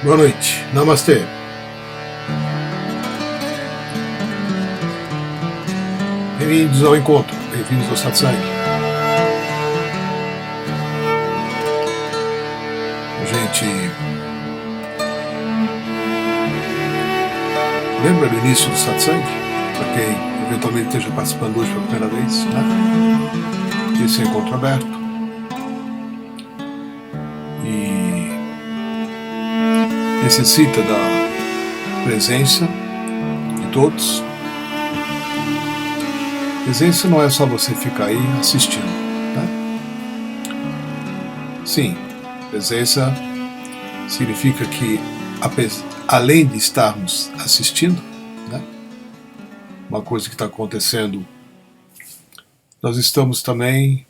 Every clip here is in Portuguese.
Boa noite. Namastê. Bem-vindos ao encontro. Bem-vindos ao satsang. A gente lembra do início do satsang? Para quem eventualmente esteja participando hoje pela primeira vez, né? Esse é encontro aberto. E necessita da presença de todos. Presença não é só você ficar aí assistindo, né? Sim, presença significa que, além de estarmos assistindo, né, uma coisa que está acontecendo, nós estamos também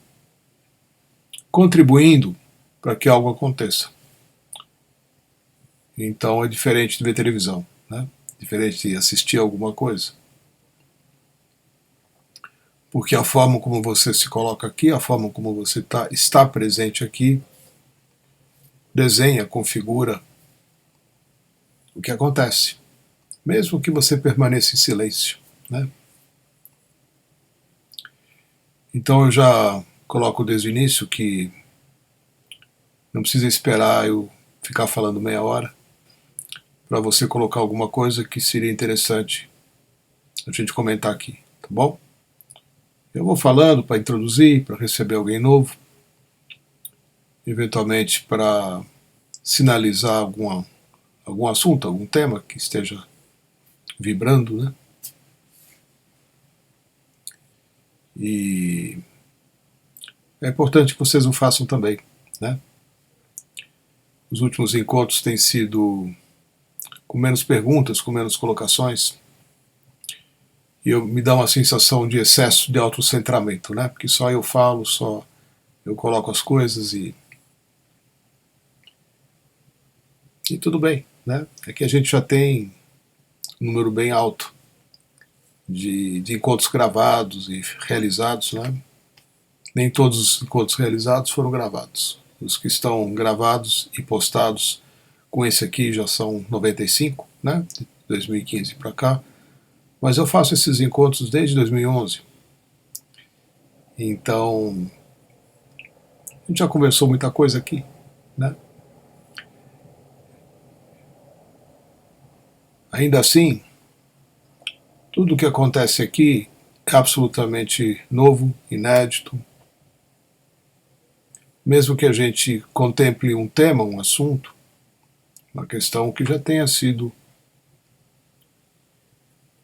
contribuindo para que algo aconteça. Então é diferente de ver televisão, né? Diferente de assistir alguma coisa. Porque a forma como você se coloca aqui, a forma como você está presente aqui, desenha, configura o que acontece, mesmo que você permaneça em silêncio, né? Então eu já coloco desde o início que não precisa esperar eu ficar falando meia hora para você colocar alguma coisa que seria interessante a gente comentar aqui, tá bom? Eu vou falando para introduzir, para receber alguém novo, eventualmente para sinalizar algum assunto, algum tema que esteja vibrando, né? E é importante que vocês o façam também, né? Os últimos encontros têm sido com menos perguntas, com menos colocações, e me dá uma sensação de excesso de autocentramento, né? Porque só eu falo, só eu coloco as coisas e tudo bem, né? É que a gente já tem um número bem alto de encontros gravados e realizados, né? Nem todos os encontros realizados foram gravados. Os que estão gravados e postados com esse aqui já são 95, né? De 2015 para cá. Mas eu faço esses encontros desde 2011. Então, a gente já conversou muita coisa aqui, né? Ainda assim, tudo o que acontece aqui é absolutamente novo, inédito. Mesmo que a gente contemple um tema, um assunto, uma questão que já tenha sido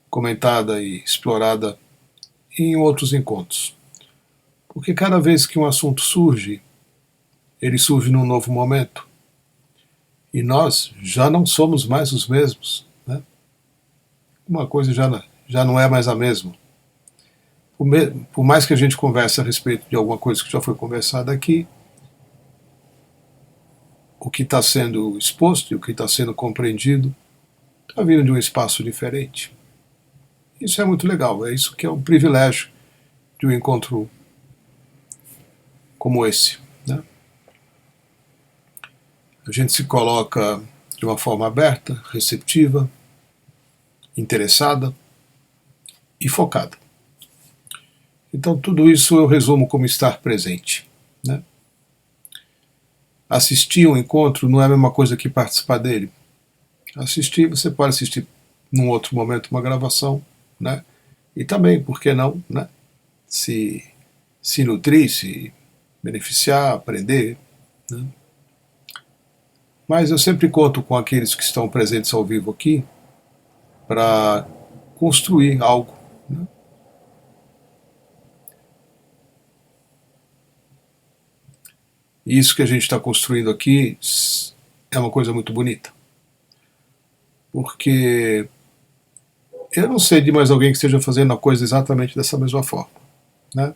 comentada e explorada em outros encontros. Porque cada vez que um assunto surge, ele surge num novo momento. E nós já não somos mais os mesmos, né? Uma coisa já não é mais a mesma. Por mais que a gente converse a respeito de alguma coisa que já foi conversada aqui, o que está sendo exposto e o que está sendo compreendido está vindo de um espaço diferente. Isso é muito legal, é isso que é um privilégio de um encontro como esse, né? A gente se coloca de uma forma aberta, receptiva, interessada e focada. Então tudo isso eu resumo como estar presente, né? Assistir um encontro não é a mesma coisa que participar dele. Assistir, você pode assistir num outro momento uma gravação, né? E também, por que não, né? Se nutrir, se beneficiar, aprender, né? Mas eu sempre conto com aqueles que estão presentes ao vivo aqui para construir algo, né? E isso que a gente está construindo aqui é uma coisa muito bonita. Porque eu não sei de mais alguém que esteja fazendo a coisa exatamente dessa mesma forma, né?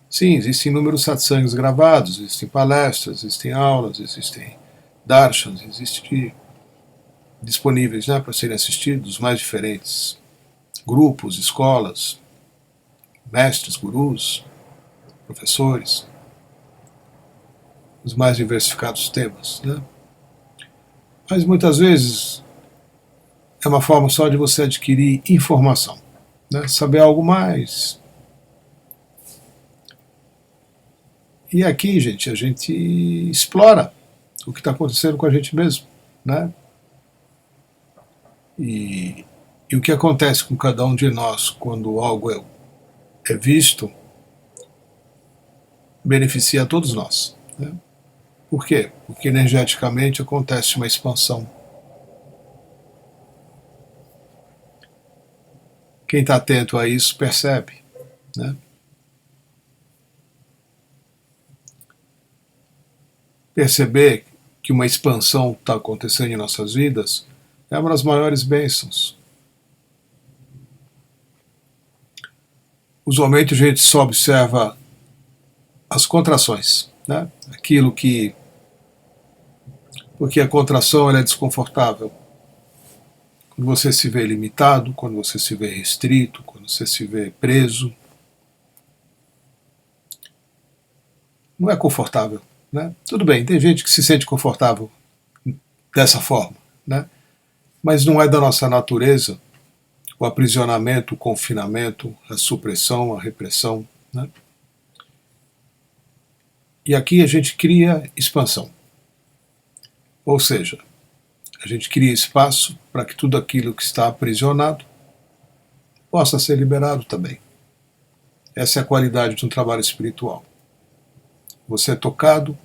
Sim, existem inúmeros satsangs gravados, existem palestras, existem aulas, existem darshans, existem disponíveis, né, para serem assistidos, os mais diferentes grupos, escolas, mestres, gurus, professores, os mais diversificados temas, né? Mas muitas vezes é uma forma só de você adquirir informação, né? Saber algo mais. E aqui, gente, a gente explora o que está acontecendo com a gente mesmo, né? E o que acontece com cada um de nós quando algo é visto beneficia a todos nós, né? Por quê? Porque energeticamente acontece uma expansão. Quem está atento a isso percebe, né? Perceber que uma expansão está acontecendo em nossas vidas é uma das maiores bênçãos. Usualmente a gente só observa as contrações, né? Aquilo que... Porque a contração ela é desconfortável. Quando você se vê limitado, quando você se vê restrito, quando você se vê preso, não é confortável, né? Tudo bem, tem gente que se sente confortável dessa forma, né? Mas não é da nossa natureza o aprisionamento, o confinamento, a supressão, a repressão, né? E aqui a gente cria expansão. Ou seja, a gente cria espaço para que tudo aquilo que está aprisionado possa ser liberado também. Essa é a qualidade de um trabalho espiritual. Você é tocado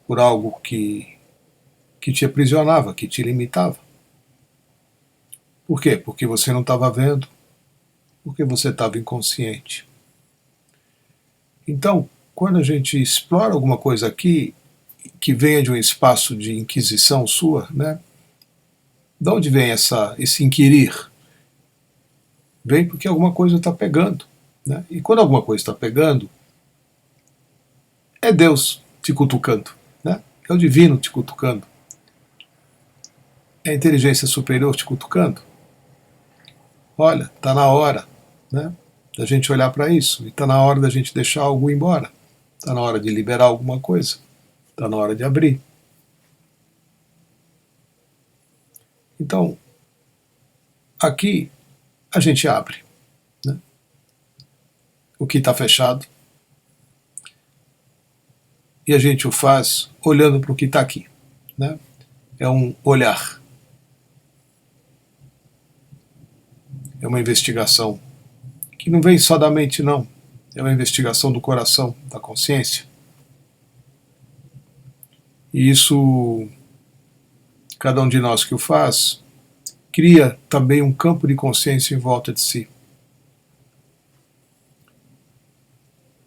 por algo que te aprisionava, que te limitava. Por quê? Porque você não estava vendo, porque você estava inconsciente. Então, quando a gente explora alguma coisa aqui que venha de um espaço de inquisição sua, né? De onde vem esse inquirir? Vem porque alguma coisa está pegando, né? E quando alguma coisa está pegando, é Deus te cutucando, né? É o divino te cutucando. É a inteligência superior te cutucando. Olha, está na hora, né, da gente olhar para isso. E está na hora da gente deixar algo ir embora. Está na hora de liberar alguma coisa. Está na hora de abrir. Então, aqui a gente abre, né, o que está fechado. E a gente o faz olhando para o que está aqui, né? É um olhar. É uma investigação que não vem só da mente, não. É uma investigação do coração, da consciência. E isso, cada um de nós que o faz, cria também um campo de consciência em volta de si.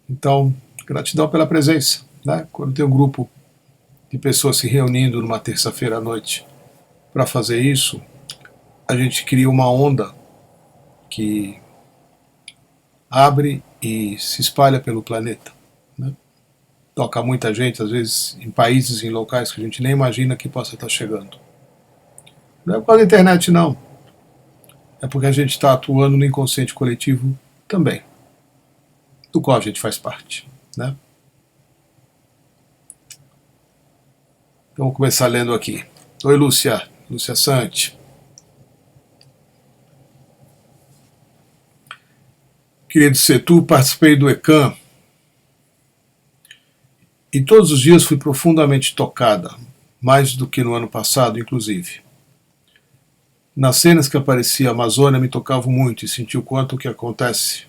Então, gratidão pela presença, né? Quando tem um grupo de pessoas se reunindo numa terça-feira à noite para fazer isso, a gente cria uma onda que abre e se espalha pelo planeta, né? Toca muita gente, às vezes em países, em locais que a gente nem imagina que possa estar chegando. Não é por causa da internet, não. É porque a gente está atuando no inconsciente coletivo também, do qual a gente faz parte, né? Então vou começar lendo aqui. Oi, Lúcia. Lúcia Sante. Querido Setu, participei do ECAM e todos os dias fui profundamente tocada, mais do que no ano passado, inclusive. Nas cenas que aparecia a Amazônia me tocavam muito e senti o quanto o que acontece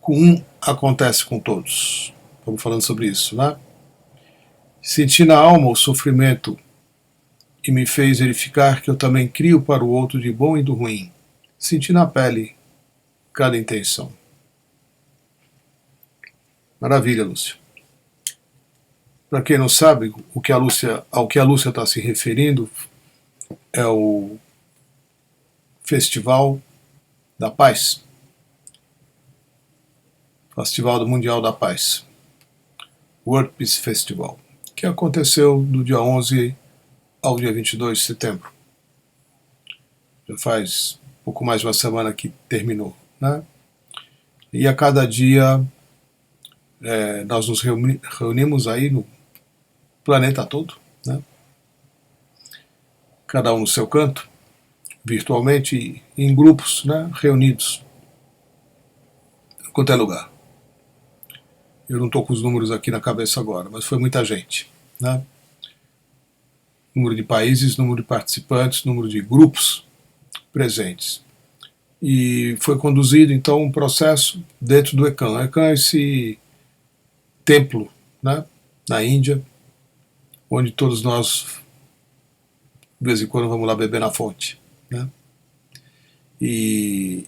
com um acontece com todos. Estamos falando sobre isso, né? Senti na alma o sofrimento e me fez verificar que eu também crio para o outro de bom e do ruim. Senti na pele cada intenção. Maravilha, Lúcia. Para quem não sabe, ao que a Lúcia está se referindo é o Festival da Paz. Festival Mundial da Paz. World Peace Festival. Que aconteceu do dia 11 ao dia 22 de setembro. Já faz pouco mais de uma semana que terminou, né? E a cada dia nós nos reunimos aí planeta todo, né? Cada um no seu canto, virtualmente, em grupos, né? Reunidos em qualquer lugar. Eu não estou com os números aqui na cabeça agora, mas foi muita gente, né? Número de países, número de participantes, número de grupos presentes. E foi conduzido, então, um processo dentro do ECAN. O ECAN é esse templo, né, na Índia, onde todos nós, de vez em quando, vamos lá beber na fonte, né? E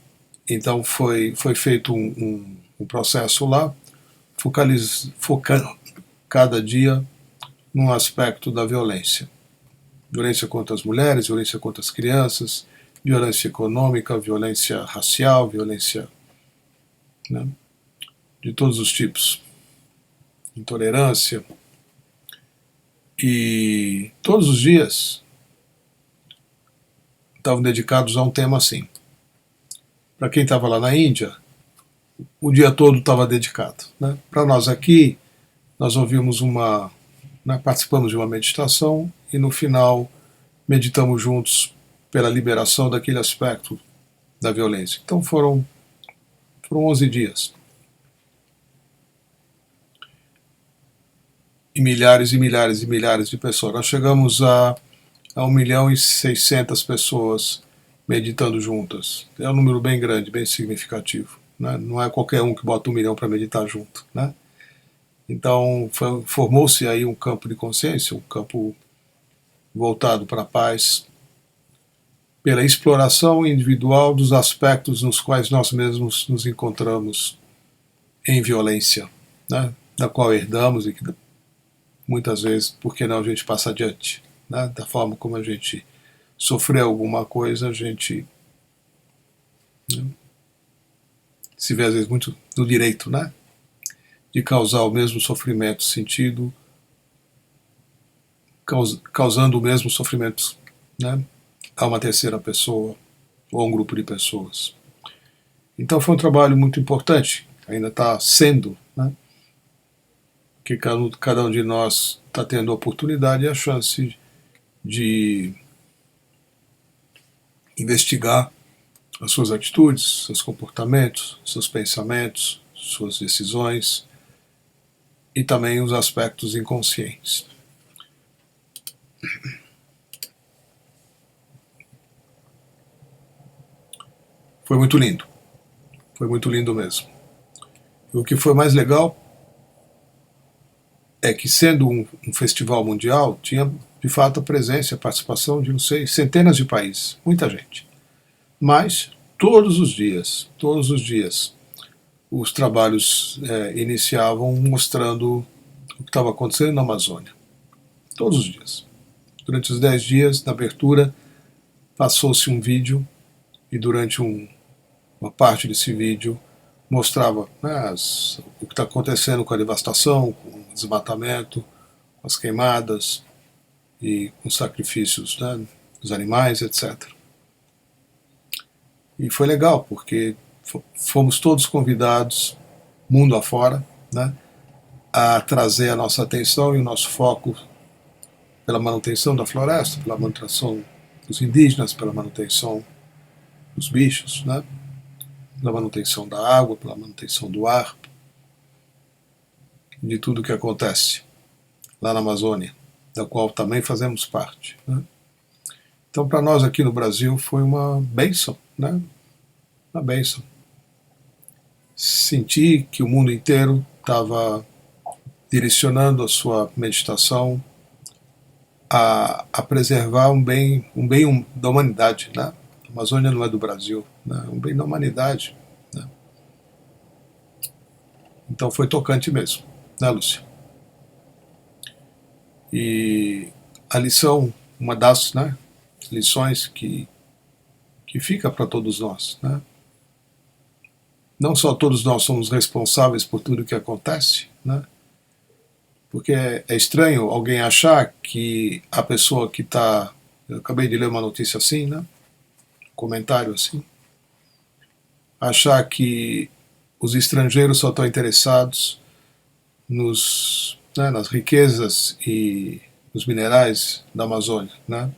então foi feito um processo lá, focando cada dia num aspecto da violência. Violência contra as mulheres, violência contra as crianças, violência econômica, violência racial, violência, né, de todos os tipos, intolerância. E todos os dias estavam dedicados a um tema assim. Para quem estava lá na Índia, o dia todo estava dedicado, né? Para nós aqui, nós ouvimos né, participamos de uma meditação e no final meditamos juntos pela liberação daquele aspecto da violência. Então foram 11 dias. E milhares e milhares e milhares de pessoas. Nós chegamos a 1.600.000 pessoas meditando juntas. É um número bem grande, bem significativo, né? Não é qualquer um que bota 1 milhão para meditar junto, né? Então formou-se aí um campo de consciência, um campo voltado para a paz, pela exploração individual dos aspectos nos quais nós mesmos nos encontramos em violência, né? Da qual herdamos e que muitas vezes, por que não, a gente passa adiante, né? Da forma como a gente sofreu alguma coisa, a gente, né, se vê às vezes muito no direito, né, de causar o mesmo sofrimento sentido, causando o mesmo sofrimento, né, a uma terceira pessoa ou a um grupo de pessoas. Então foi um trabalho muito importante, ainda está sendo, né, que cada um de nós está tendo a oportunidade e a chance de investigar as suas atitudes, seus comportamentos, seus pensamentos, suas decisões e também os aspectos inconscientes. Foi muito lindo mesmo. E o que foi mais legal é que, sendo um festival mundial, tinha de fato a presença e a participação de, não sei, centenas de países, muita gente. Mas todos os dias, os trabalhos iniciavam mostrando o que estava acontecendo na Amazônia. Todos os dias. Durante os 10 dias, na abertura, passou-se um vídeo e durante uma parte desse vídeo mostrava, né, o que está acontecendo com a devastação, com o desmatamento, com as queimadas e com os sacrifícios, né, dos animais, etc. E foi legal, porque fomos todos convidados, mundo afora, né, a trazer a nossa atenção e o nosso foco pela manutenção da floresta, pela manutenção dos indígenas, pela manutenção dos bichos, né, pela manutenção da água, pela manutenção do ar, de tudo que acontece lá na Amazônia, da qual também fazemos parte, né. Então, para nós aqui no Brasil foi uma bênção, né, uma bênção. Senti que o mundo inteiro estava direcionando a sua meditação a preservar um bem da humanidade, né? A Amazônia não é do Brasil, né? É um bem da humanidade, né? Então foi tocante mesmo, né, Lúcia? E a lição, uma das, né, lições que fica para todos nós, né? Não só todos nós somos responsáveis por tudo que acontece, né? Porque é estranho alguém achar que a pessoa que está... Eu acabei de ler uma notícia assim, né? Um comentário assim. Achar que os estrangeiros só estão interessados né, nas riquezas e nos minerais da Amazônia, né?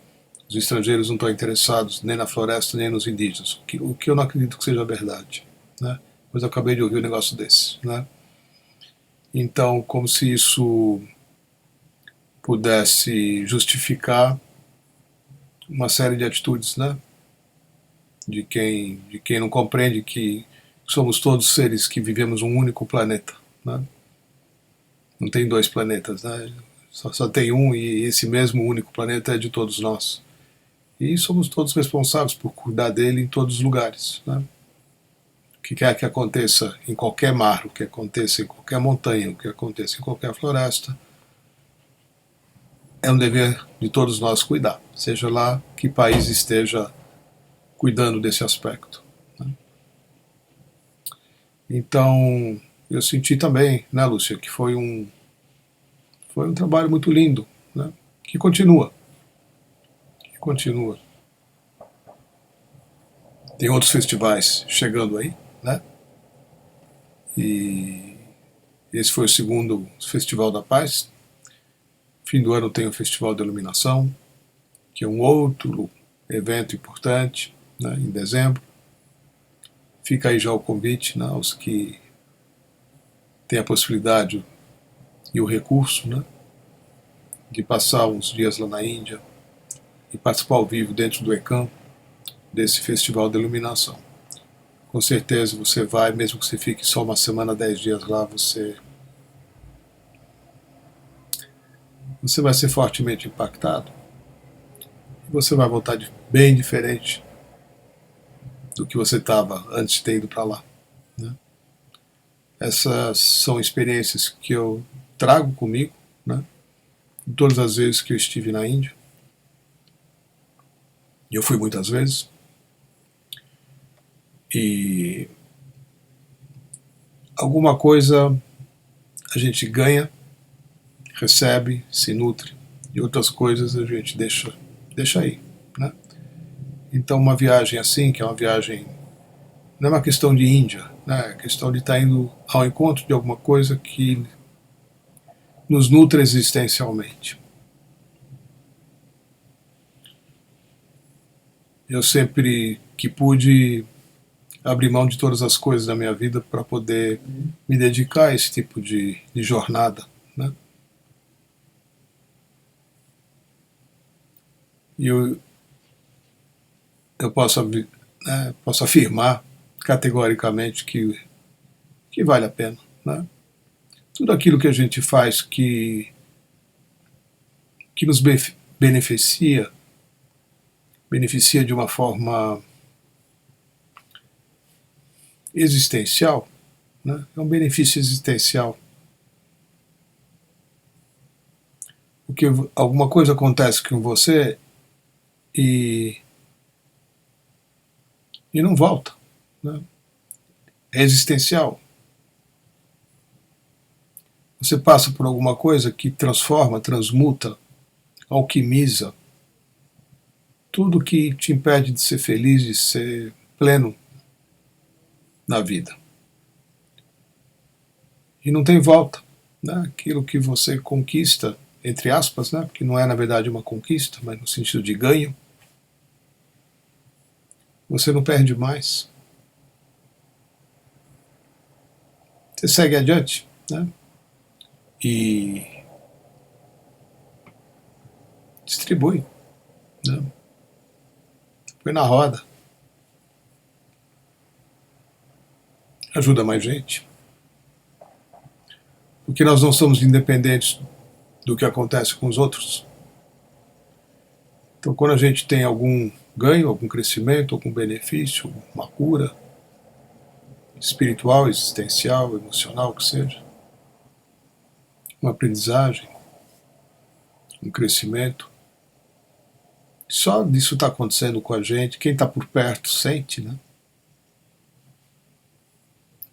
Os estrangeiros não estão interessados nem na floresta nem nos indígenas, o que eu não acredito que seja verdade, né? Mas eu acabei de ouvir um negócio desse, né? Então, como se isso pudesse justificar uma série de atitudes, né? De quem não compreende que somos todos seres que vivemos um único planeta, né? Não tem dois planetas, né? Só tem um, e esse mesmo único planeta é de todos nós. E somos todos responsáveis por cuidar dele em todos os lugares, né? O que quer que aconteça em qualquer mar, o que aconteça em qualquer montanha, o que aconteça em qualquer floresta, é um dever de todos nós cuidar, seja lá que país esteja cuidando desse aspecto, né? Então, eu senti também, né, Lúcia, que foi um trabalho muito lindo, né? Que continua, que continua. Tem outros festivais chegando aí, né? E esse foi o segundo Festival da Paz. Fim do ano tem o Festival da Iluminação, que é um outro evento importante, né, em dezembro. Fica aí já o convite, né, aos que têm a possibilidade e o recurso, né, de passar uns dias lá na Índia e participar ao vivo dentro do ECAM desse Festival da Iluminação. Com certeza você vai, mesmo que você fique só uma semana, 10 dias lá, você vai ser fortemente impactado. E você vai voltar bem diferente do que você estava antes de ter ido para lá, né? Essas são experiências que eu trago comigo, né? Todas as vezes que eu estive na Índia, e eu fui muitas vezes, e alguma coisa a gente ganha, recebe, se nutre, e outras coisas a gente deixa aí, né? Então uma viagem assim, que é uma viagem, não é uma questão de Índia, né? É questão de estar indo ao encontro de alguma coisa que nos nutre existencialmente. Eu sempre que pude abrir mão de todas as coisas da minha vida para poder me dedicar a esse tipo de jornada, né? E eu posso, né, posso afirmar categoricamente que vale a pena, né? Tudo aquilo que a gente faz que nos beneficia, beneficia de uma forma existencial, né? É um benefício existencial. Porque alguma coisa acontece com você e, e não volta, né? É existencial. Você passa por alguma coisa que transforma, transmuta, alquimiza tudo que te impede de ser feliz, de ser pleno na vida. E não tem volta, né? Aquilo que você conquista, entre aspas, né? Porque não é na verdade uma conquista, mas no sentido de ganho, você não perde mais. Você segue adiante, né? E distribui, né? Põe na roda, ajuda mais gente. Porque nós não somos independentes do que acontece com os outros. Então, quando a gente tem algum ganho, algum crescimento, algum benefício, uma cura espiritual, existencial, emocional, que seja, uma aprendizagem, um crescimento, só disso está acontecendo com a gente, quem está por perto sente, né?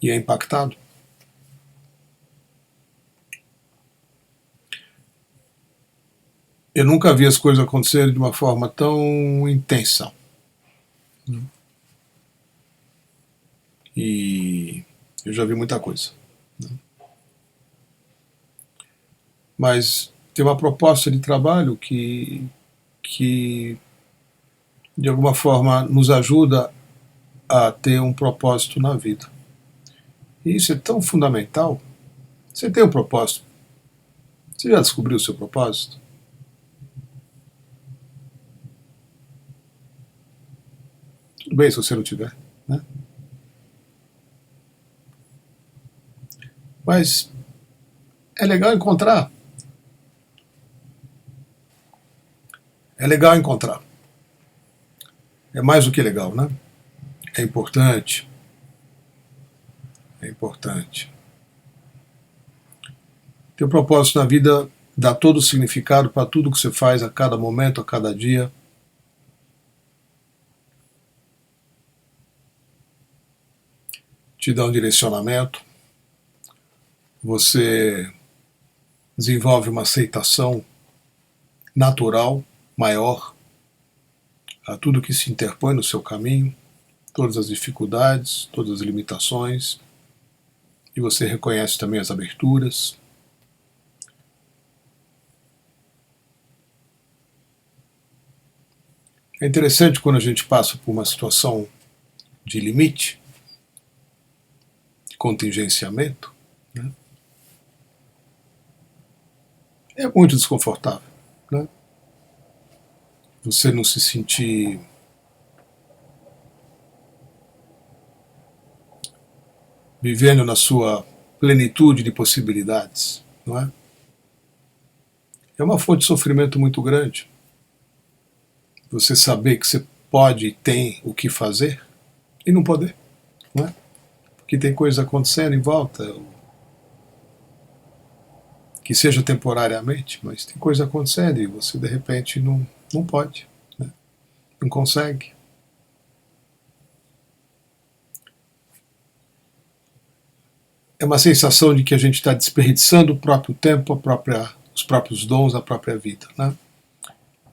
E é impactado. Eu nunca vi as coisas acontecerem de uma forma tão intensa. E eu já vi muita coisa, né? mas tem uma proposta de trabalho que de alguma forma nos ajuda a ter um propósito na vida. E isso é tão fundamental. Você tem um propósito. Você já descobriu o seu propósito? Tudo bem se você não tiver, né? Mas é legal encontrar. É legal encontrar. É mais do que legal, né? É importante. É importante. Ter propósito na vida dá todo o significado para tudo que você faz a cada momento, a cada dia. Te dá um direcionamento. Você desenvolve uma aceitação natural, maior, a tudo que se interpõe no seu caminho, todas as dificuldades, todas as limitações, e você reconhece também as aberturas. É interessante quando a gente passa por uma situação de limite, de contingenciamento, né? É muito desconfortável, né? Você não se sentir vivendo na sua plenitude de possibilidades, não é? É uma fonte de sofrimento muito grande. Você saber que você pode e tem o que fazer e não poder, não é? Porque tem coisa acontecendo em volta, que seja temporariamente, mas tem coisa acontecendo e você de repente não pode, né? Não consegue. É uma sensação de que a gente está desperdiçando o próprio tempo, os próprios dons, a própria vida, né?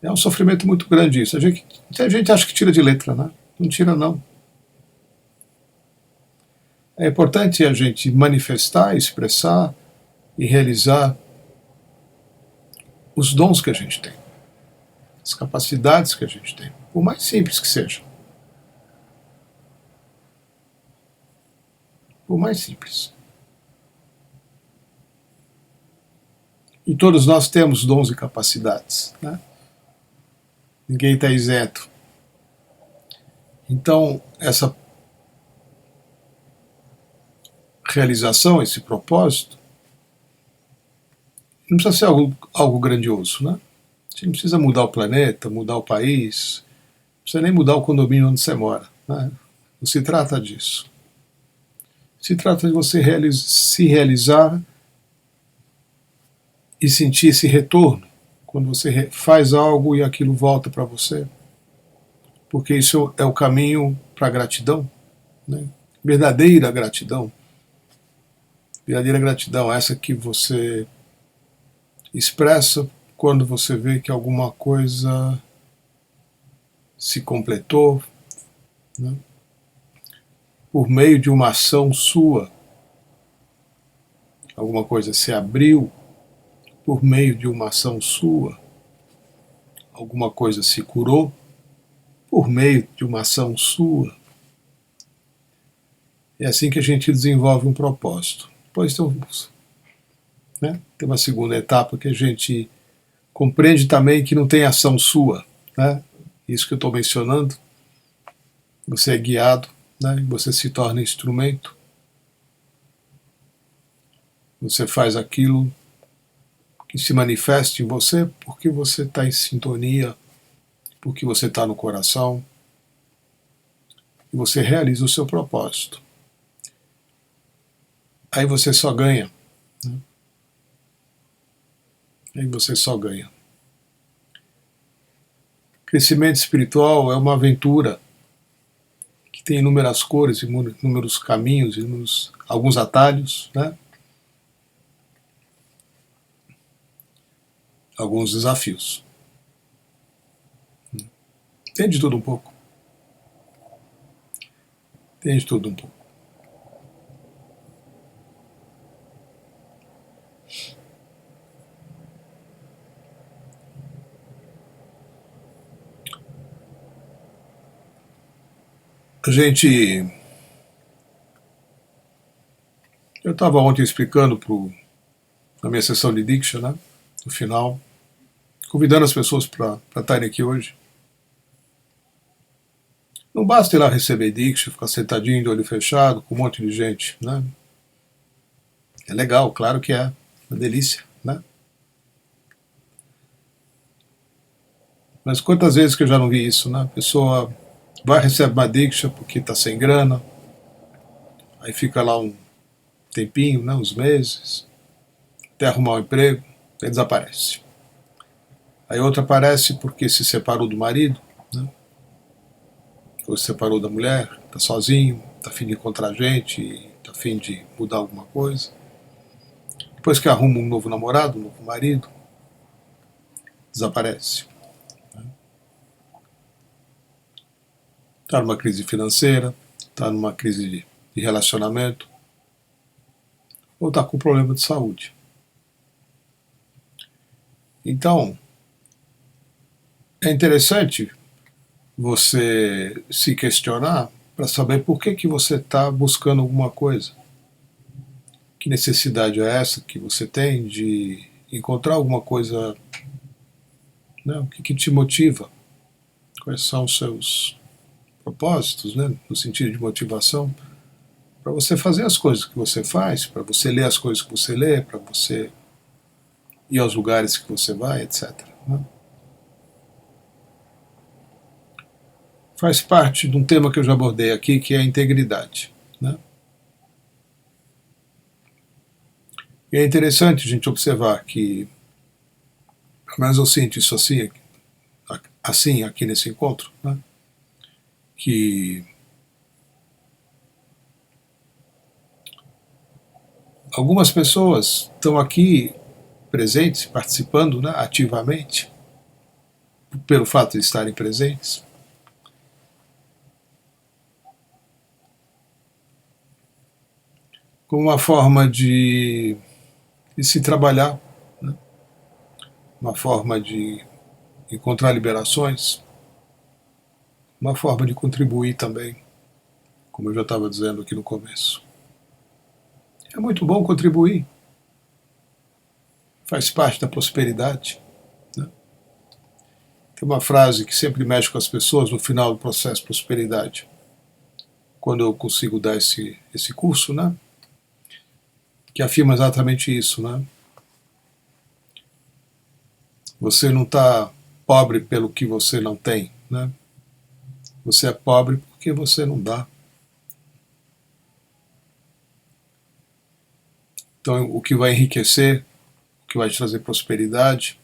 É um sofrimento muito grande isso. A gente acha que tira de letra, né? Não tira, não. É importante a gente manifestar, expressar e realizar os dons que a gente tem, as capacidades que a gente tem, por mais simples que seja. Por mais simples. E todos nós temos dons e capacidades, né? Ninguém está isento. Então, essa realização, esse propósito, não precisa ser algo grandioso, né? A gente não precisa mudar o planeta, mudar o país, não precisa nem mudar o condomínio onde você mora, né? Não se trata disso. Se trata de você se realizar e sentir esse retorno quando você faz algo e aquilo volta para você, porque isso é o caminho para a gratidão, né? Verdadeira gratidão. Verdadeira gratidão, essa que você expressa quando você vê que alguma coisa se completou, né? Por meio de uma ação sua, alguma coisa se abriu por meio de uma ação sua, alguma coisa se curou por meio de uma ação sua. É assim que a gente desenvolve um propósito. Depois tem uma segunda etapa que a gente compreende também que não tem ação sua, né? Isso que eu estou mencionando. Você é guiado, né? Você se torna instrumento. Você faz aquilo que se manifesta em você porque você está em sintonia, porque você está no coração e você realiza o seu propósito. Aí você só ganha, né? Aí você só ganha. Crescimento espiritual é uma aventura que tem inúmeras cores, inúmeros caminhos, alguns atalhos, né? Alguns desafios. Tem de tudo um pouco. Tem de tudo um pouco. A gente... Eu estava ontem explicando na minha sessão de Diksha, né, no final, convidando as pessoas para estarem aqui hoje. Não basta ir lá receber Diksha, ficar sentadinho de olho fechado, com um monte de gente, né? É legal, claro que é, uma delícia, né? Mas quantas vezes que eu já não vi isso, né? A pessoa vai receber uma Diksha porque está sem grana, aí fica lá um tempinho, né, uns meses, até arrumar um emprego, aí desaparece. Aí outra aparece porque se separou do marido, né? Ou se separou da mulher, está sozinho, está afim de encontrar gente, está afim de mudar alguma coisa. Depois que arruma um novo namorado, um novo marido, desaparece. Está numa crise financeira, está numa crise de relacionamento, ou está com problema de saúde. Então, é interessante você se questionar para saber por que você está buscando alguma coisa. Que necessidade é essa que você tem de encontrar alguma coisa, né? O que te motiva? Quais são os seus propósitos, né? No sentido de motivação, para você fazer as coisas que você faz, para você ler as coisas que você lê, para você ir aos lugares que você vai, etc. Né? Faz parte de um tema que eu já abordei aqui, que é a integridade. Né? E é interessante a gente observar que, pelo menos eu sinto isso assim aqui nesse encontro, né? Que algumas pessoas estão aqui presentes, participando, né, ativamente, pelo fato de estarem presentes. Como uma forma de se trabalhar, né? Uma forma de encontrar liberações, uma forma de contribuir também, como eu já estava dizendo aqui no começo. É muito bom contribuir, faz parte da prosperidade. Né? Tem uma frase que sempre mexe com as pessoas no final do processo de prosperidade, quando eu consigo dar esse curso, né? Que afirma exatamente isso, né? Você não está pobre pelo que você não tem, né? Você é pobre porque você não dá. Então, o que vai enriquecer, o que vai te trazer prosperidade,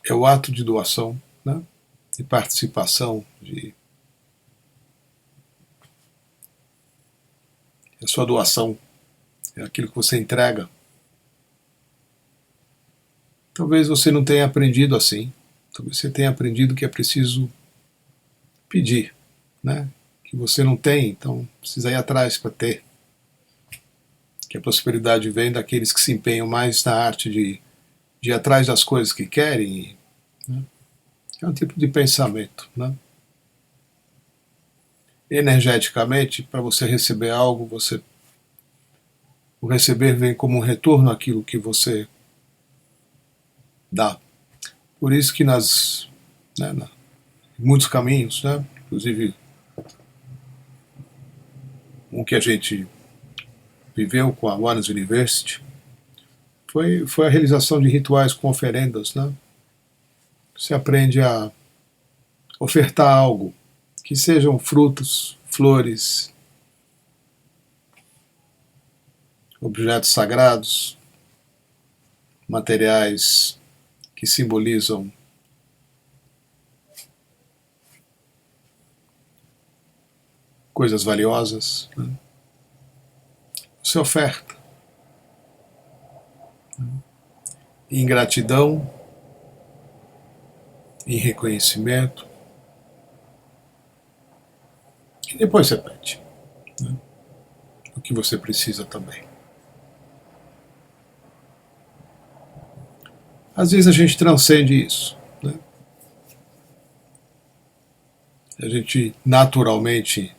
é o ato de doação, né? De participação, a sua doação, é aquilo que você entrega. Talvez você não tenha aprendido assim, talvez você tenha aprendido que é preciso pedir, né? Que você não tem, então precisa ir atrás para ter. Que a prosperidade vem daqueles que se empenham mais na arte de ir atrás das coisas que querem. Né? É um tipo de pensamento. Né? Energeticamente, para você receber algo, o receber vem como um retorno àquilo que você dá. Por isso que em muitos caminhos, né? Inclusive um que a gente viveu com a Oneness University, foi a realização de rituais com oferendas. Né? Você aprende a ofertar algo, que sejam frutos, flores, objetos sagrados, materiais que simbolizam coisas valiosas. Né? Você oferta. Em gratidão, em reconhecimento, e depois você pede, né? O que você precisa também. Às vezes a gente transcende isso. Né? a gente naturalmente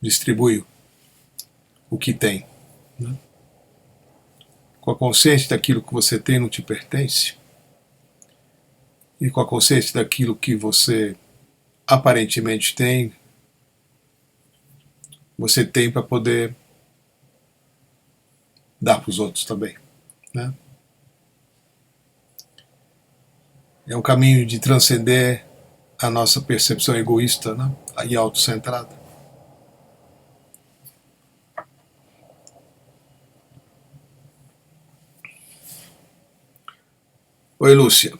distribui o que tem, né? Com a consciência daquilo que você tem não te pertence, e com a consciência daquilo que você aparentemente tem, você tem para poder dar para os outros também, né? É um caminho de transcender a nossa percepção egoísta, né? E autocentrada. Oi, Lúcia.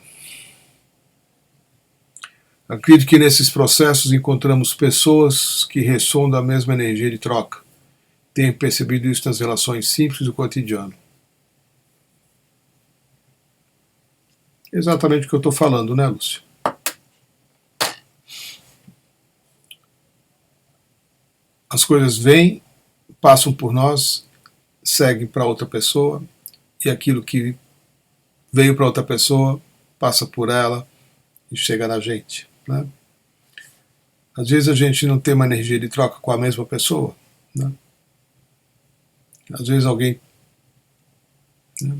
Acredito que nesses processos encontramos pessoas que ressonam da mesma energia de troca. Tenho percebido isso nas relações simples do cotidiano. Exatamente o que eu estou falando, né, Lúcia? As coisas vêm, passam por nós, seguem para outra pessoa, e aquilo que veio para outra pessoa passa por ela e chega na gente, né? Às vezes a gente não tem uma energia de troca com a mesma pessoa, né? Às vezes alguém, né,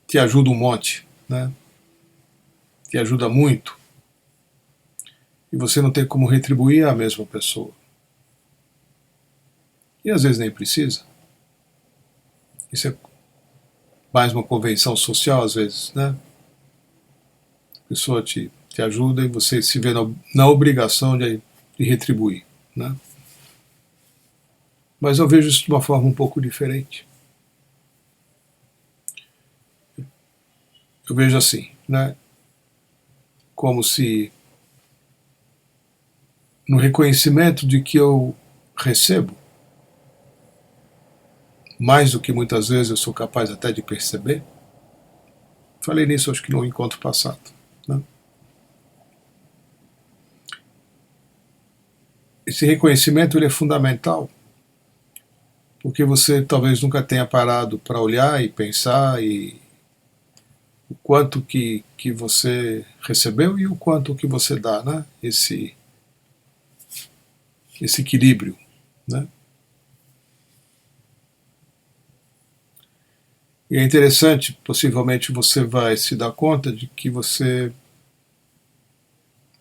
te ajuda um monte, né? Te ajuda muito, e você não tem como retribuir a mesma pessoa. E às vezes nem precisa. Isso é mais uma convenção social, às vezes, né? A pessoa te ajuda e você se vê na obrigação de retribuir, né? Mas eu vejo isso de uma forma um pouco diferente. Eu vejo assim, né? Como se no reconhecimento de que eu recebo, mais do que muitas vezes eu sou capaz até de perceber. Falei nisso acho que no encontro passado, né? Esse reconhecimento ele é fundamental, porque você talvez nunca tenha parado para olhar e pensar o quanto que você recebeu e o quanto que você dá, né? Esse equilíbrio, né? E é interessante, possivelmente você vai se dar conta de que você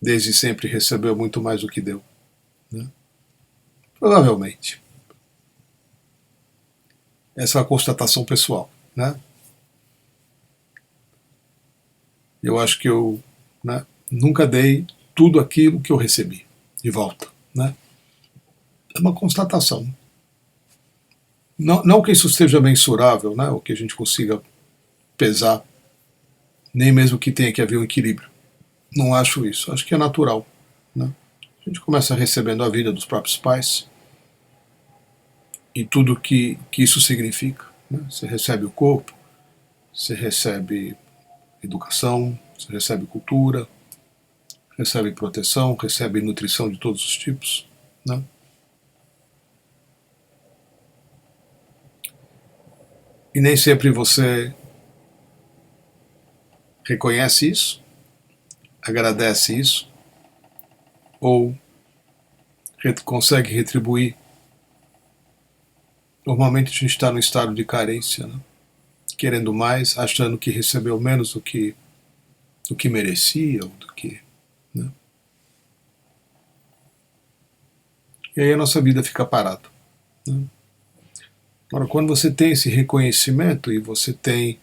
desde sempre recebeu muito mais do que deu, né? Provavelmente. Essa é uma constatação pessoal, né? Eu acho que eu, né, nunca dei tudo aquilo que eu recebi de volta, né? É uma constatação. Não que isso seja mensurável, né, ou que a gente consiga pesar, nem mesmo que tenha que haver um equilíbrio. Não acho isso. Acho que é natural, né? A gente começa recebendo a vida dos próprios pais e tudo que isso significa, né? Você recebe o corpo, você recebe educação, você recebe cultura, recebe proteção, recebe nutrição de todos os tipos, né? E nem sempre você reconhece isso, agradece isso, ou consegue retribuir. Normalmente a gente está num estado de carência, né? Querendo mais, achando que recebeu menos do que merecia, ou do que, né? E aí a nossa vida fica parada, né? Agora, quando você tem esse reconhecimento e você tem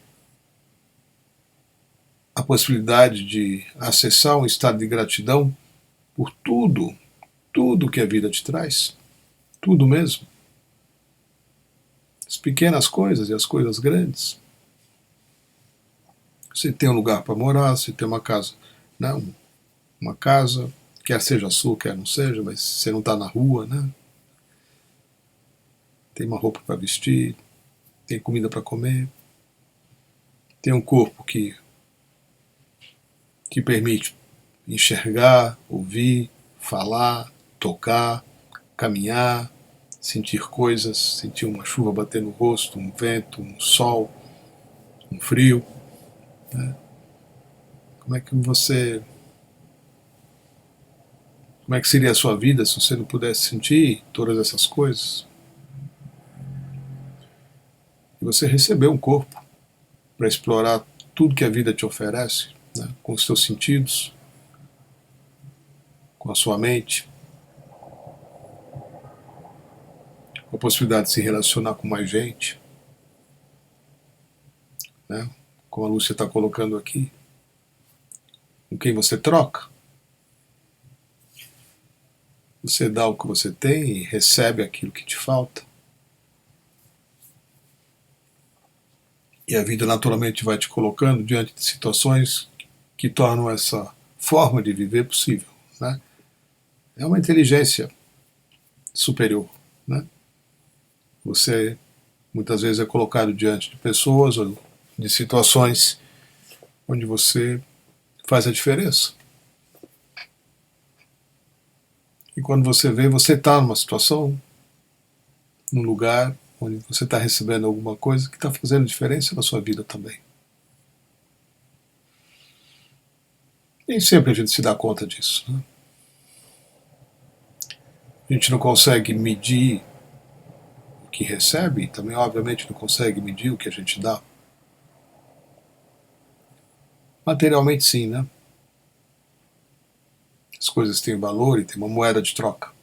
a possibilidade de acessar um estado de gratidão por tudo que a vida te traz, tudo mesmo, as pequenas coisas e as coisas grandes. Você tem um lugar para morar, você tem uma casa, né? Uma casa, quer seja sua, quer não seja, mas você não está na rua, né? Tem uma roupa para vestir, tem comida para comer, tem um corpo que permite enxergar, ouvir, falar, tocar, caminhar, sentir coisas, sentir uma chuva bater no rosto, um vento, um sol, um frio, né? Como é que você Como é que seria a sua vida se você não pudesse sentir todas essas coisas? E você recebeu um corpo para explorar tudo que a vida te oferece, né? Com os seus sentidos, com a sua mente, com a possibilidade de se relacionar com mais gente, né? Como a Lúcia está colocando aqui, com quem você troca. Você dá o que você tem e recebe aquilo que te falta. E a vida naturalmente vai te colocando diante de situações que tornam essa forma de viver possível, né? É uma inteligência superior, né? Você muitas vezes é colocado diante de pessoas ou de situações onde você faz a diferença. E quando você vê, você está numa situação, num lugar onde você está recebendo alguma coisa que está fazendo diferença na sua vida também. Nem sempre a gente se dá conta disso, né? A gente não consegue medir o que recebe, e também obviamente não consegue medir o que a gente dá. Materialmente sim, né? As coisas têm valor e tem uma moeda de troca.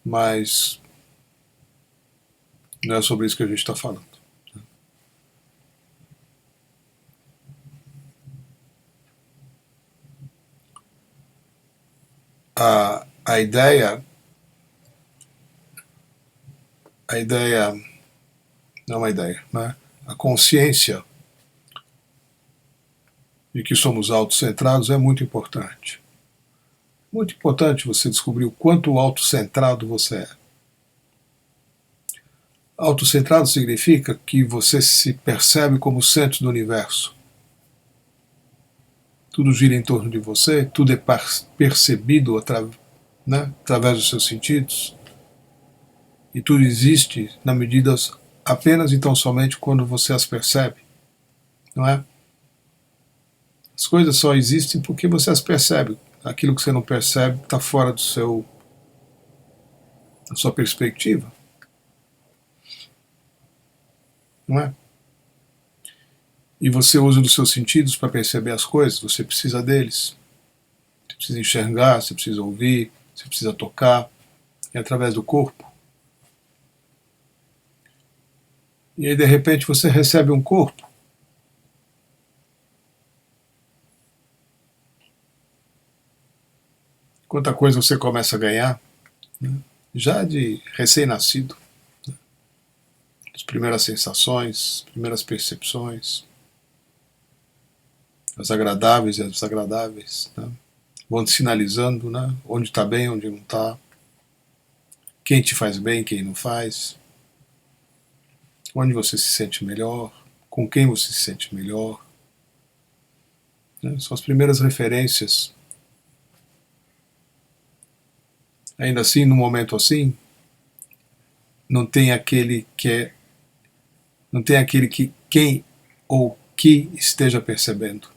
Mas não é sobre isso que a gente está falando. A ideia não é uma ideia, né? A consciência de que somos autocentrados é muito importante. Muito importante você descobrir o quanto autocentrado você é. Autocentrado significa que você se percebe como o centro do universo. Tudo gira em torno de você, tudo é percebido através dos seus sentidos, e tudo existe na medida apenas e tão somente quando você as percebe, não é? As coisas só existem porque você as percebe. Aquilo que você não percebe está fora da sua perspectiva, não é? E você usa dos seus sentidos para perceber as coisas, você precisa deles. Você precisa enxergar, você precisa ouvir, você precisa tocar, é através do corpo. E aí de repente você recebe um corpo. Quanta coisa você começa a ganhar, né? Já de recém-nascido. Né? As primeiras sensações, as primeiras percepções, as agradáveis e as desagradáveis, né? Vão te sinalizando, né? Onde está bem, onde não está, quem te faz bem, quem não faz, onde você se sente melhor, com quem você se sente melhor. Né? São as primeiras referências. Ainda assim, num momento assim, não tem aquele que quem ou que esteja percebendo.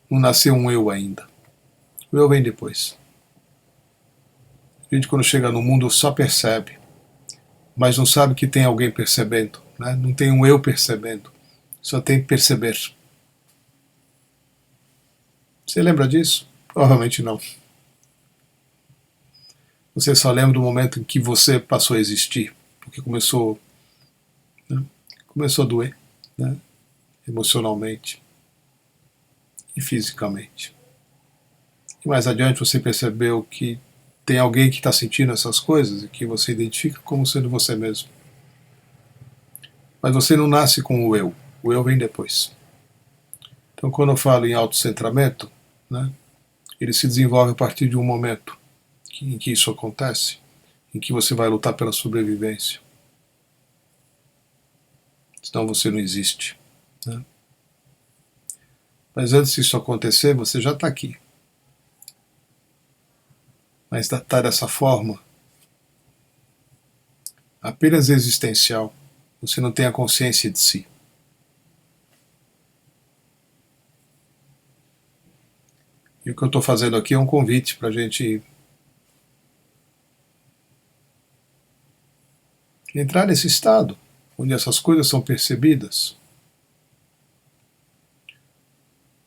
Não nasceu um eu ainda. O eu vem depois. A gente quando chega no mundo só percebe, mas não sabe que tem alguém percebendo, né? Não tem um eu percebendo, só tem perceber. Você lembra disso? Provavelmente não. Você só lembra do momento em que você passou a existir, porque né? Começou a doer, né? Emocionalmente e fisicamente. E mais adiante você percebeu que tem alguém que está sentindo essas coisas e que você identifica como sendo você mesmo. Mas você não nasce com o eu vem depois. Então quando eu falo em autocentramento, né, ele se desenvolve a partir de um momento em que isso acontece, em que você vai lutar pela sobrevivência. Senão você não existe. Né? Mas antes disso acontecer, você já está aqui. Mas está dessa forma apenas existencial. Você não tem a consciência de si. E o que eu estou fazendo aqui é um convite para a gente entrar nesse estado onde essas coisas são percebidas,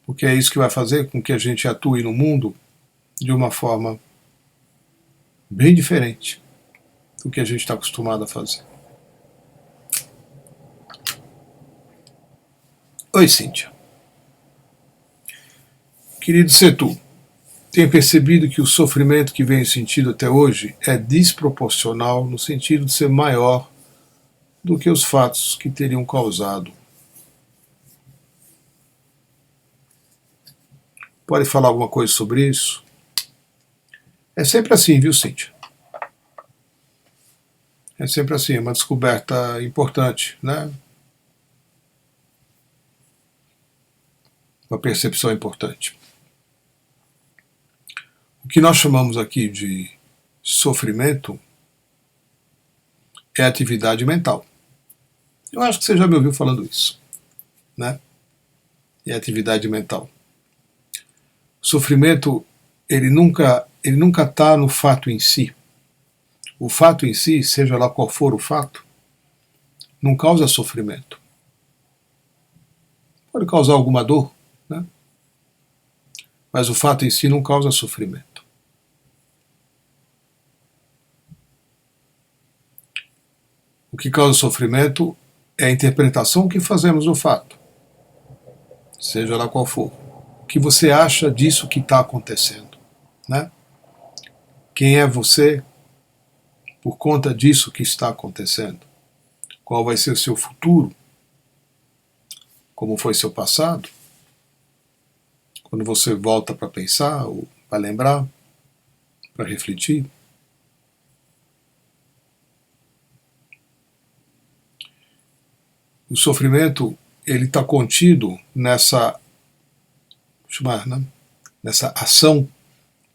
porque é isso que vai fazer com que a gente atue no mundo de uma forma bem diferente do que a gente está acostumado a fazer. Oi, Cíntia. Querido Setu, tenho percebido que o sofrimento que venho sentindo até hoje é desproporcional no sentido de ser maior do que os fatos que teriam causado. Pode falar alguma coisa sobre isso? É sempre assim, viu, Cíntia? É sempre assim, é uma descoberta importante, né? Uma percepção importante. O que nós chamamos aqui de sofrimento é atividade mental. Eu acho que você já me ouviu falando isso, né? É atividade mental. O sofrimento, ele nunca está no fato em si. O fato em si, seja lá qual for o fato, não causa sofrimento. Pode causar alguma dor, né? Mas o fato em si não causa sofrimento. O que causa sofrimento é a interpretação que fazemos do fato, seja lá qual for. O que você acha disso que está acontecendo, né? Quem é você por conta disso que está acontecendo? Qual vai ser o seu futuro? Como foi seu passado? Quando você volta para pensar, ou para lembrar, para refletir. O sofrimento, ele está contido nessa, chamar, né? Nessa ação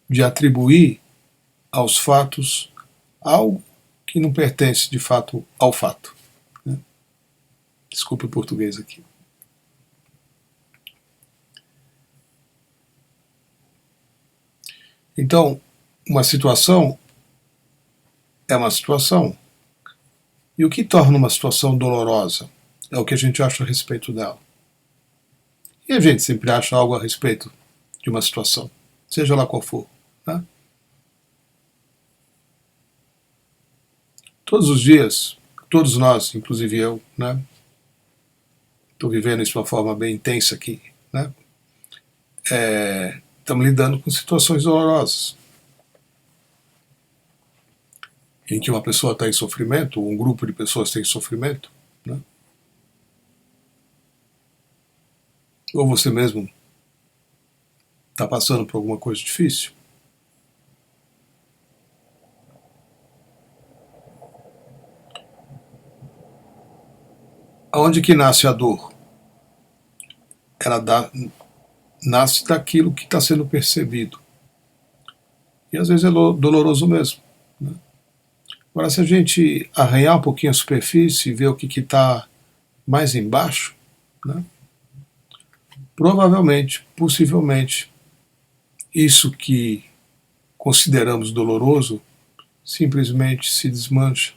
de atribuir aos fatos algo que não pertence de fato ao fato. Né? Desculpe o português aqui. Então, uma situação é uma situação. E o que torna uma situação dolorosa é o que a gente acha a respeito dela. E a gente sempre acha algo a respeito de uma situação, seja lá qual for. Né? Todos os dias, todos nós, inclusive eu, né? Estou vivendo isso de uma forma bem intensa aqui, né? Estamos lidando com situações dolorosas, em que uma pessoa está em sofrimento, ou um grupo de pessoas tem sofrimento, né? Ou você mesmo está passando por alguma coisa difícil. Aonde que nasce a dor? Ela nasce daquilo que está sendo percebido. E às vezes é doloroso mesmo. Né? Agora, se a gente arranhar um pouquinho a superfície e ver o que está mais embaixo, né? Provavelmente, possivelmente, isso que consideramos doloroso simplesmente se desmancha.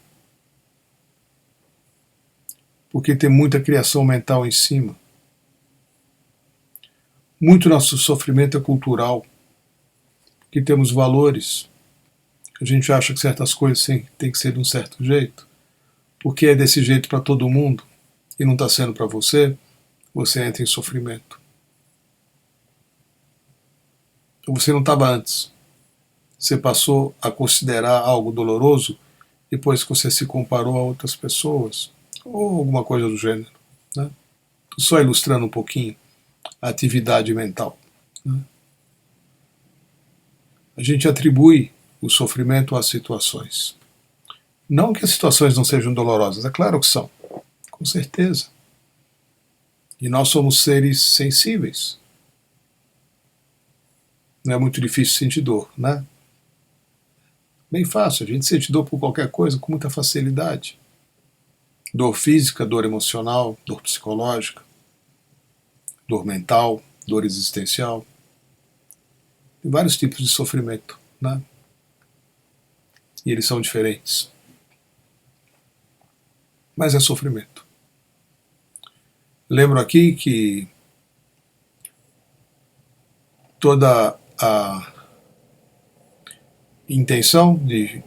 Porque tem muita criação mental em cima. Muito nosso sofrimento é cultural, porque temos valores. A gente acha que certas coisas têm que ser de um certo jeito, porque é desse jeito para todo mundo e não está sendo para você, você entra em sofrimento. Então você não estava antes. Você passou a considerar algo doloroso depois que você se comparou a outras pessoas, ou alguma coisa do gênero. Né? Só ilustrando um pouquinho a atividade mental. Né? A gente atribui o sofrimento às situações. Não que as situações não sejam dolorosas, é claro que são, com certeza. E nós somos seres sensíveis. Não é muito difícil sentir dor, né? Bem fácil, a gente sente dor por qualquer coisa com muita facilidade. Dor física, dor emocional, dor psicológica, dor mental, dor existencial. Tem vários tipos de sofrimento, né? E eles são diferentes. Mas é sofrimento. Lembro aqui que toda a intenção de,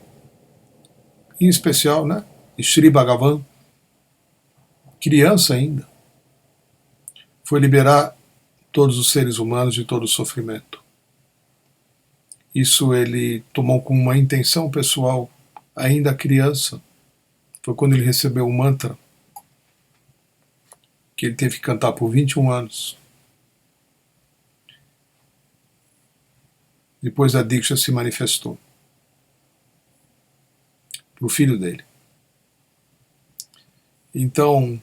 em especial, né, de Sri Bhagavan, criança ainda, foi liberar todos os seres humanos de todo o sofrimento. Isso ele tomou como uma intenção pessoal, ainda criança. Foi quando ele recebeu o mantra, que ele teve que cantar por 21 anos. Depois a Diksha se manifestou para o filho dele. Então,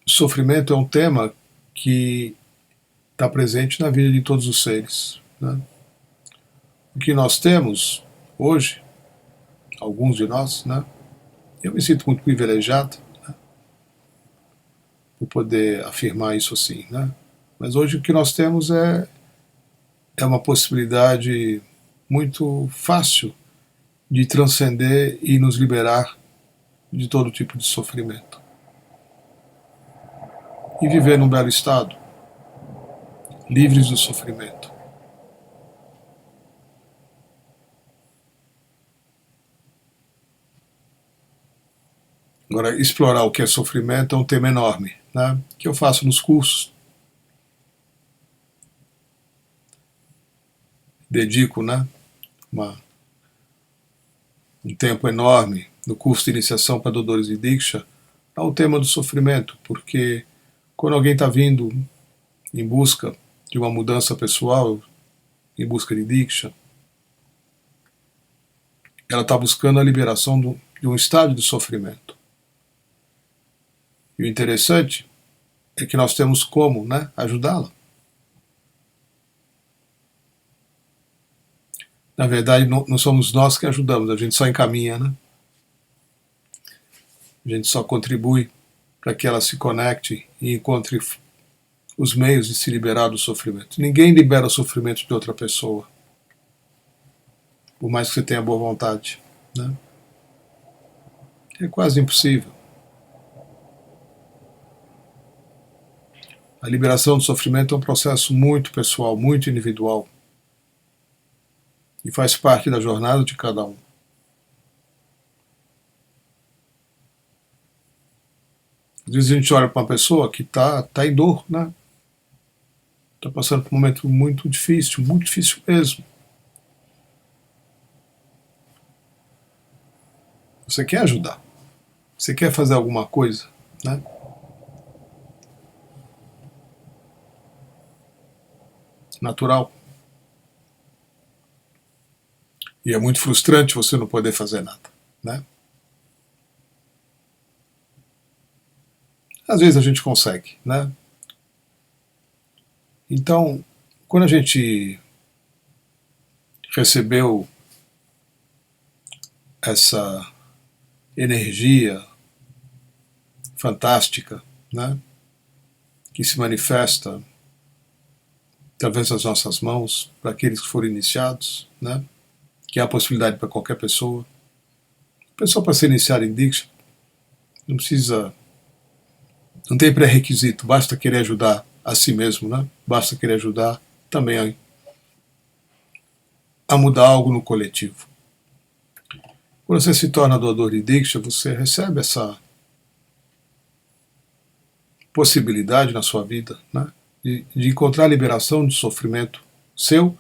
sofrimento é um tema que está presente na vida de todos os seres, né? O que nós temos hoje, alguns de nós, né? Eu me sinto muito privilegiado, né, por poder afirmar isso assim, né? Mas hoje o que nós temos é uma possibilidade muito fácil de transcender e nos liberar de todo tipo de sofrimento. E viver num belo estado, livres do sofrimento. Agora, explorar o que é sofrimento é um tema enorme, né, que eu faço nos cursos. Dedico, né, um tempo enorme no curso de iniciação para doutores de Diksha ao tema do sofrimento, porque quando alguém está vindo em busca de uma mudança pessoal, em busca de Diksha, ela está buscando a liberação de um estado de sofrimento. E o interessante é que nós temos como, né, ajudá-la. Na verdade, não somos nós que ajudamos, a gente só encaminha, né? A gente só contribui para que ela se conecte e encontre os meios de se liberar do sofrimento. Ninguém libera o sofrimento de outra pessoa, por mais que você tenha boa vontade, né? É quase impossível. A liberação do sofrimento é um processo muito pessoal, muito individual, e faz parte da jornada de cada um. Às vezes a gente olha para uma pessoa que está em dor, né? Está passando por um momento muito difícil mesmo. Você quer ajudar, você quer fazer alguma coisa, né? Natural. E é muito frustrante você não poder fazer nada, né? Às vezes a gente consegue, né? Então, quando a gente recebeu essa energia fantástica, né, que se manifesta através das nossas mãos para aqueles que foram iniciados, né, que é a possibilidade para qualquer pessoa. A pessoa, para ser iniciada em Diksha, não precisa, não tem pré-requisito, basta querer ajudar a si mesmo, né? Basta querer ajudar também a mudar algo no coletivo. Quando você se torna doador de Diksha, você recebe essa possibilidade na sua vida, né, de encontrar a liberação do sofrimento seu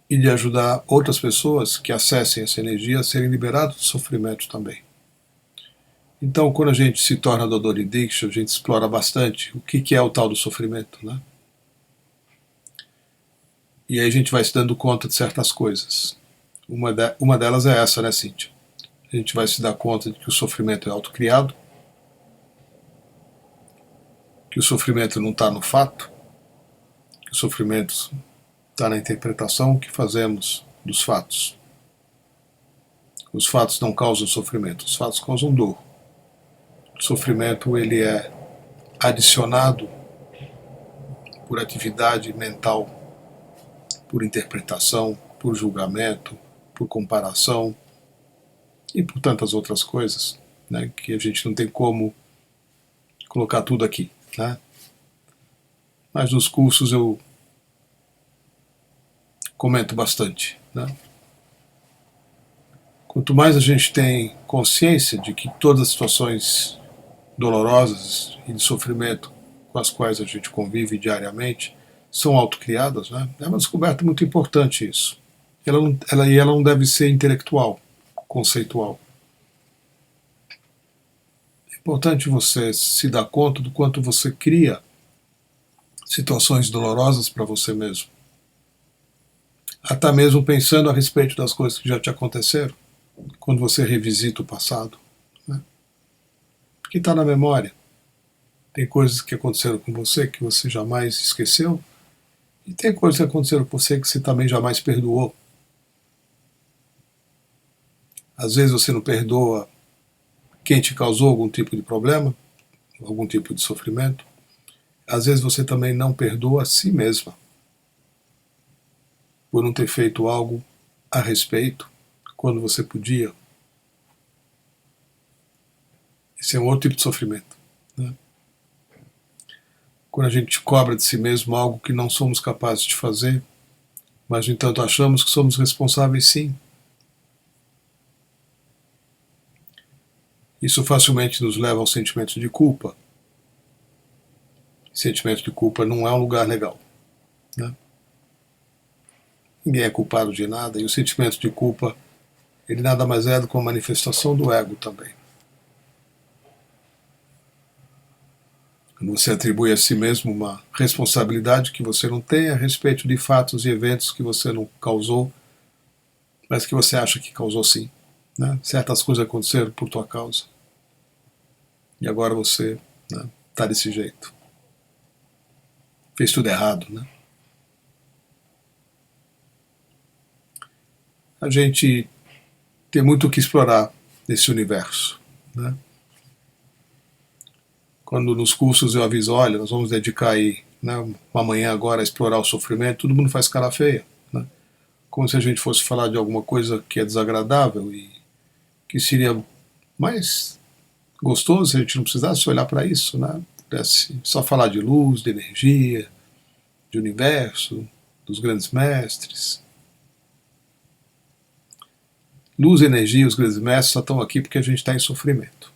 e de ajudar outras pessoas que acessem essa energia a serem liberadas do sofrimento também. Então, quando a gente se torna doador de Diksha, a gente explora bastante o que é o tal do sofrimento, né? E aí a gente vai se dando conta de certas coisas. Uma delas é essa, né, Cíntia? A gente vai se dar conta de que o sofrimento é autocriado, que o sofrimento não está no fato, que o sofrimento está na interpretação que fazemos dos fatos. Os fatos não causam sofrimento, os fatos causam dor. O sofrimento ele é adicionado por atividade mental por interpretação, por julgamento, por comparação e por tantas outras coisas, né, que a gente não tem como colocar tudo aqui, né? Mas nos cursos eu comento bastante, né? Quanto mais a gente tem consciência de que todas as situações dolorosas e de sofrimento com as quais a gente convive diariamente são autocriadas, né? É uma descoberta muito importante isso. Ela não deve ser intelectual, conceitual. É importante você se dar conta do quanto você cria situações dolorosas para você mesmo. Até mesmo pensando a respeito das coisas que já te aconteceram, quando você revisita o passado, né? Que está na memória. Tem coisas que aconteceram com você que você jamais esqueceu, e tem coisas que aconteceram com você que você também jamais perdoou. Às vezes você não perdoa quem te causou algum tipo de problema, algum tipo de sofrimento. Às vezes você também não perdoa a si mesma por não ter feito algo a respeito quando você podia. Esse é um outro tipo de sofrimento, né? Quando a gente cobra de si mesmo algo que não somos capazes de fazer, mas no entanto achamos que somos responsáveis sim. Isso facilmente nos leva ao sentimento de culpa. Sentimento de culpa não é um lugar legal, né? Ninguém é culpado de nada, e o sentimento de culpa, ele nada mais é do que uma manifestação do ego também. Quando você atribui a si mesmo uma responsabilidade que você não tem a respeito de fatos e eventos que você não causou, mas que você acha que causou sim, né? Certas coisas aconteceram por tua causa. E agora você, né, tá desse jeito. Fez tudo errado, né? A gente tem muito o que explorar nesse universo, né? Quando nos cursos eu aviso, olha, nós vamos dedicar aí, né, uma manhã agora a explorar o sofrimento, todo mundo faz cara feia, né? Como se a gente fosse falar de alguma coisa que é desagradável e que seria mais gostoso se a gente não precisasse olhar para isso, né? Pudesse só falar de luz, de energia, de universo, dos grandes mestres. Luz, energia e os grandes mestres só estão aqui porque a gente está em sofrimento.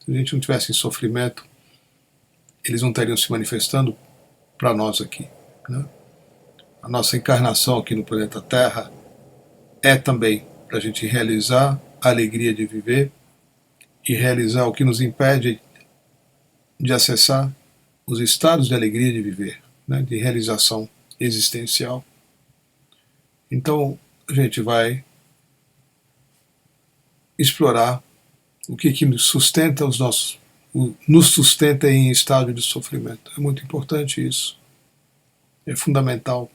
Se a gente não tivesse em sofrimento, eles não estariam se manifestando para nós aqui, né? A nossa encarnação aqui no planeta Terra é também para a gente realizar a alegria de viver e realizar o que nos impede de acessar os estados de alegria de viver, né, de realização existencial. Então a gente vai explorar o que nos sustenta nos sustenta em estado de sofrimento. É muito importante isso. É fundamental,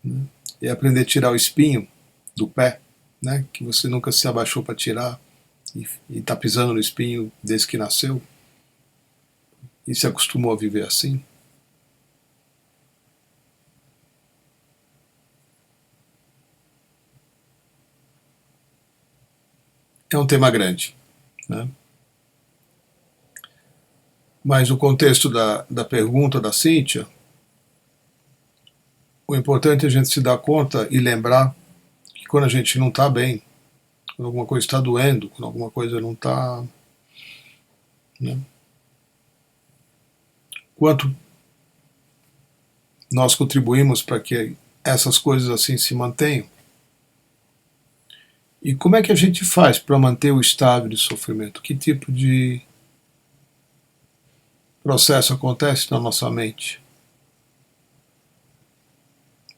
né? É aprender a tirar o espinho do pé, né, que você nunca se abaixou para tirar e está pisando no espinho desde que nasceu e se acostumou a viver assim. É um tema grande, né? Mas o contexto da pergunta da Cíntia, o importante é a gente se dar conta e lembrar que quando a gente não está bem, quando alguma coisa está doendo, quando alguma coisa não está, né, quanto nós contribuímos para que essas coisas assim se mantenham. E como é que a gente faz para manter o estado de sofrimento? Que tipo de processo acontece na nossa mente?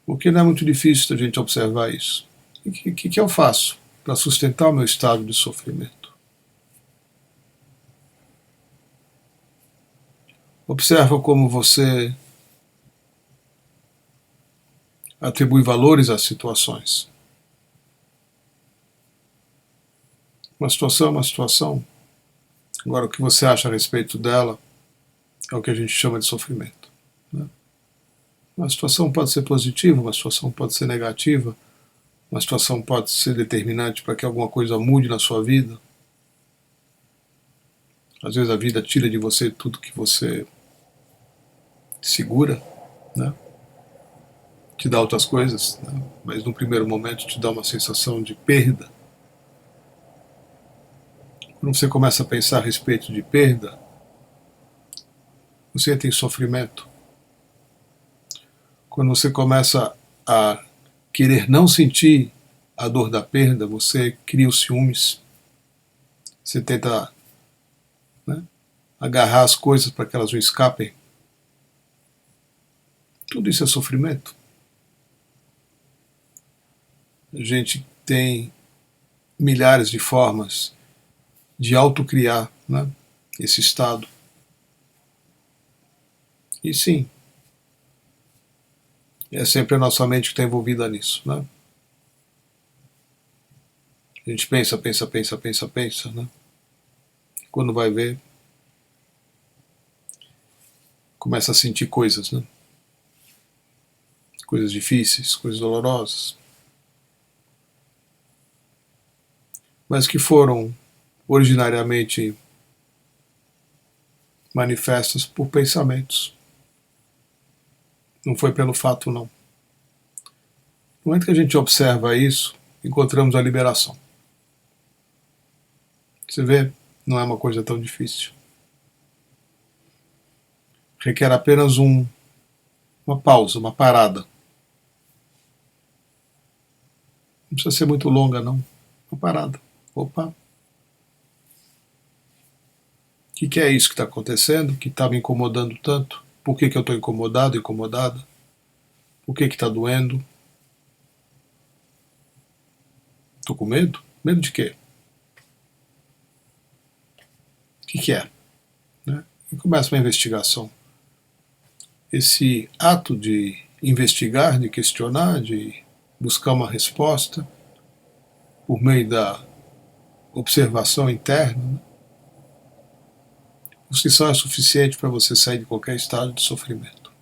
Porque não é muito difícil a gente observar isso. E o que eu faço para sustentar o meu estado de sofrimento? Observa como você atribui valores às situações. Uma situação é uma situação. Agora, o que você acha a respeito dela é o que a gente chama de sofrimento, né? Uma situação pode ser positiva, uma situação pode ser negativa, uma situação pode ser determinante para que alguma coisa mude na sua vida. Às vezes a vida tira de você tudo que você segura, né? Te dá outras coisas, né? Mas no primeiro momento te dá uma sensação de perda. Quando você começa a pensar a respeito de perda, você entra em sofrimento. Quando você começa a querer não sentir a dor da perda, você cria os ciúmes. Você tenta, né, agarrar as coisas para que elas não escapem. Tudo isso é sofrimento. A gente tem milhares de formas de autocriar, né, esse estado. E sim, é sempre a nossa mente que está envolvida nisso, né? A gente pensa, né? Quando vai ver, começa a sentir coisas, né? Coisas difíceis, coisas dolorosas, mas que foram originariamente manifestas por pensamentos. Não foi pelo fato, não. No momento que a gente observa isso, encontramos a liberação. Você vê, não é uma coisa tão difícil. Requer apenas uma pausa, uma parada. Não precisa ser muito longa, não. Uma parada. Opa. O que é isso que está acontecendo? Que está me incomodando tanto? Por que eu estou incomodado, incomodada? Por que está doendo? Estou com medo? Medo de quê? O que é? Né? E começa uma investigação. Esse ato de investigar, de questionar, de buscar uma resposta por meio da observação interna, né? Por si só é suficiente para você sair de qualquer estado de sofrimento.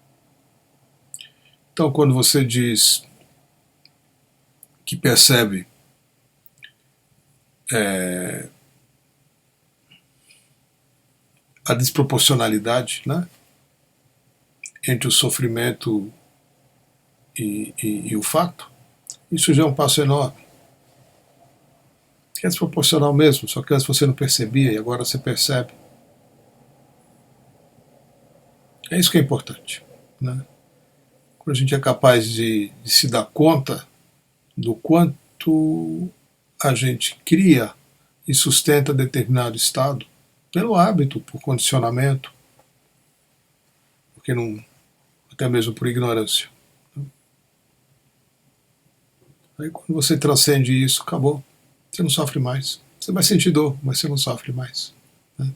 Então, quando você diz que percebe a desproporcionalidade, né, entre o sofrimento e o fato, isso já é um passo enorme. É desproporcional mesmo, só que antes você não percebia e agora você percebe. É isso que é importante, né? Quando a gente é capaz de se dar conta do quanto a gente cria e sustenta determinado estado, pelo hábito, por condicionamento, porque não, até mesmo por ignorância. Aí quando você transcende isso, acabou. Você não sofre mais. Você vai sentir dor, mas você não sofre mais. Né?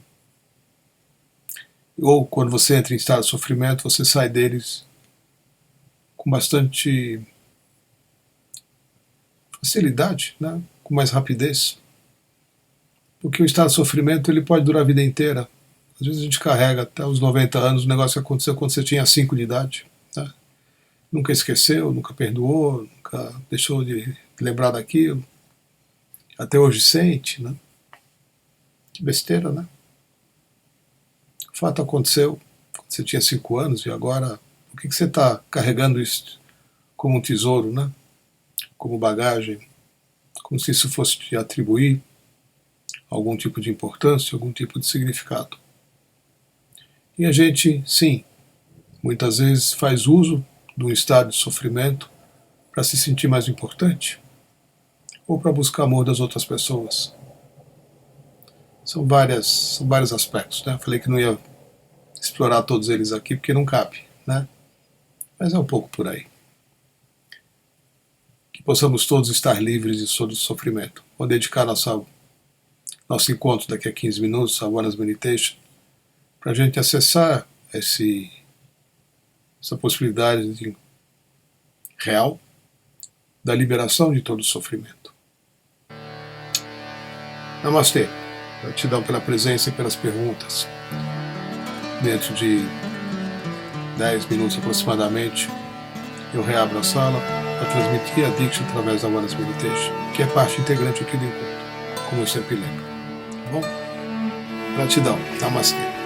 Ou quando você entra em estado de sofrimento, você sai deles com bastante facilidade, né? Com mais rapidez. Porque o estado de sofrimento ele pode durar a vida inteira. Às vezes a gente carrega até os 90 anos o negócio que aconteceu quando você tinha 5 de idade. Né? Nunca esqueceu, nunca perdoou, nunca deixou de lembrar daquilo. Até hoje sente, né? Que besteira, né? O fato aconteceu quando você tinha 5 anos e agora por que você está carregando isso como um tesouro, né? Como bagagem, como se isso fosse te atribuir algum tipo de importância, algum tipo de significado. E a gente, sim, muitas vezes faz uso de um estado de sofrimento para se sentir mais importante ou para buscar amor das outras pessoas. São vários aspectos, né? Falei que não ia explorar todos eles aqui porque não cabe, né? Mas é um pouco por aí. Que possamos todos estar livres de todo sofrimento. Vou dedicar nosso encontro daqui a 15 minutos, a Awareness Meditation, para a gente acessar essa possibilidade real da liberação de todo sofrimento. Namastê. Gratidão pela presença e pelas perguntas. Dentro de 10 minutos aproximadamente, eu reabro a sala para transmitir a Diksha através da Awareness Meditation, que é parte integrante aqui do encontro, como eu sempre lembro. Tá bom? Gratidão. Namastê.